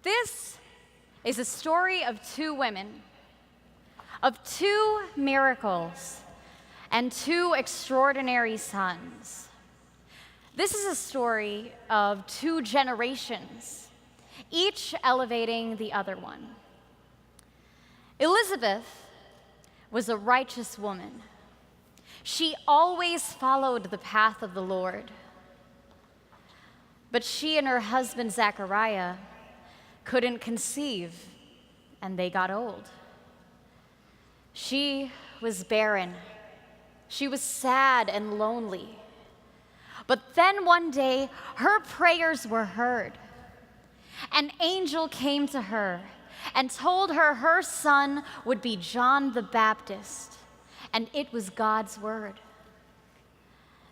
This is a story of two women, of two miracles, and two extraordinary sons. This is a story of two generations, each elevating the other one. Elizabeth was a righteous woman. She always followed the path of the Lord. But she and her husband Zechariah couldn't conceive, and they got old. She was barren. She was sad and lonely. But then one day, her prayers were heard. An angel came to her and told her her son would be John the Baptist, and it was God's word.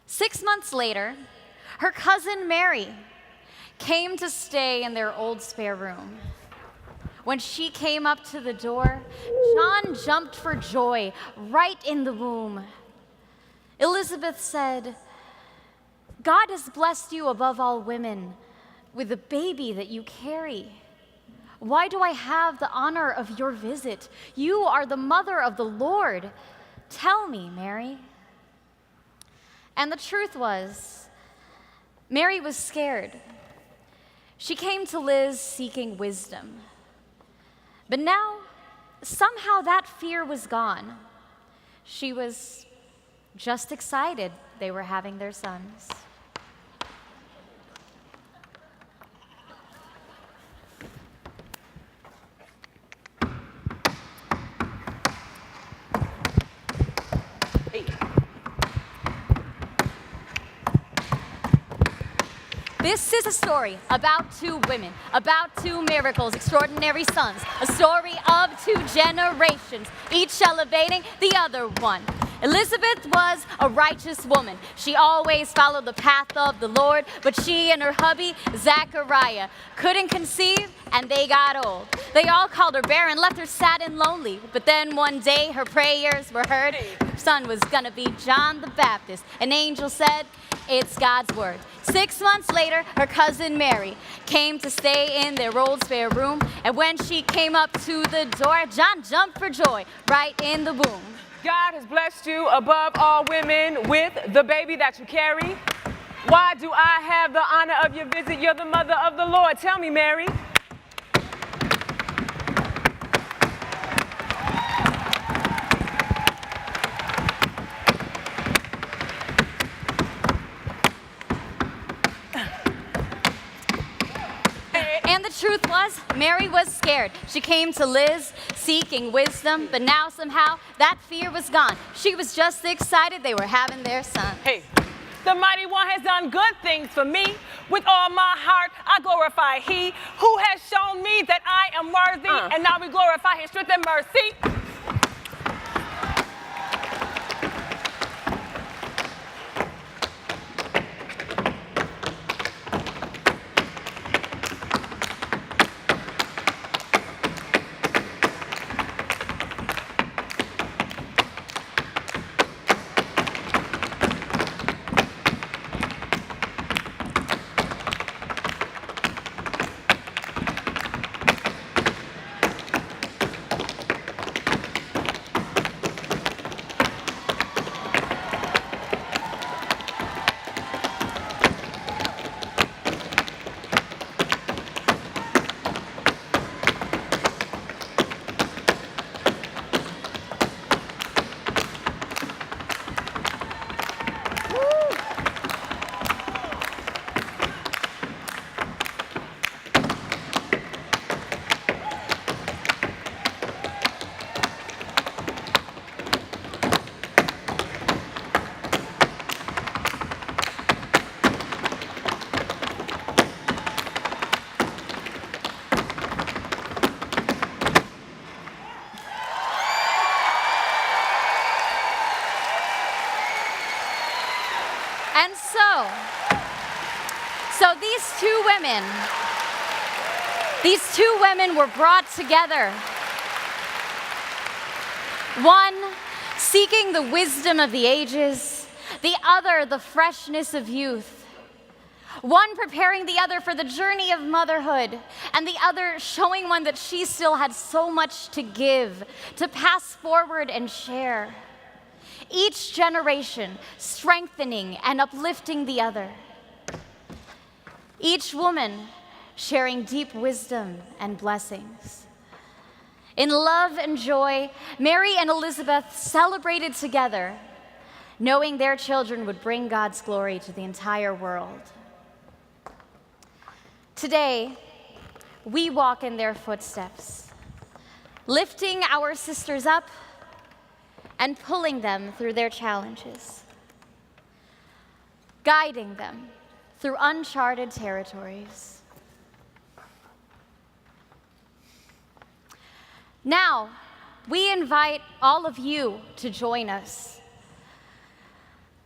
6 months later, her cousin Mary came to stay in their old spare room. When she came up to the door, John jumped for joy right in the womb. Elizabeth said, "God has blessed you above all women with the baby that you carry. Why do I have the honor of your visit? You are the mother of the Lord. Tell me, Mary." And the truth was, Mary was scared. She came to Liz seeking wisdom. But now, somehow that fear was gone. She was just excited they were having their sons. This is a story about two women, about two miracles, extraordinary sons, a story of two generations, each elevating the other one. Elizabeth was a righteous woman. She always followed the path of the Lord, but she and her hubby, Zechariah, couldn't conceive, and they got old. They all called her barren, left her sad and lonely, but then one day her prayers were heard. Her son was gonna be John the Baptist. An angel said, "It's God's word." 6 months later, her cousin Mary came to stay in their old spare room, and when she came up to the door, John jumped for joy right in the womb. God has blessed you above all women with the baby that you carry. Why do I have the honor of your visit? You're the mother of the Lord. Tell me, Mary. And the truth was, Mary was scared. She came to Liz seeking wisdom, but now somehow that fear was gone. She was just excited they were having their son. Hey, the mighty one has done good things for me. With all my heart, I glorify he who has shown me that I am worthy, and now we glorify his strength and mercy. And so these two women were brought together. One seeking the wisdom of the ages, the other the freshness of youth. one preparing the other for the journey of motherhood, and the other showing one that she still had so much to give, to pass forward and share. Each generation strengthening and uplifting the other. Each woman sharing deep wisdom and blessings. In love and joy, Mary and Elizabeth celebrated together, knowing their children would bring God's glory to the entire world. Today, we walk in their footsteps, lifting our sisters up and pulling them through their challenges, guiding them through uncharted territories. Now, we invite all of you to join us.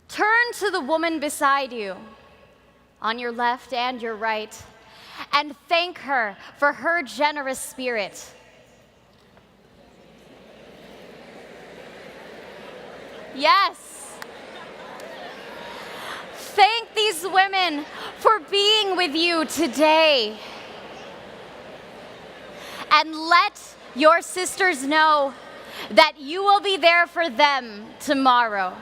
Turn to the woman beside you, on your left and your right, and thank her for her generous spirit. Yes. Thank these women for being with you today. And let your sisters know that you will be there for them tomorrow.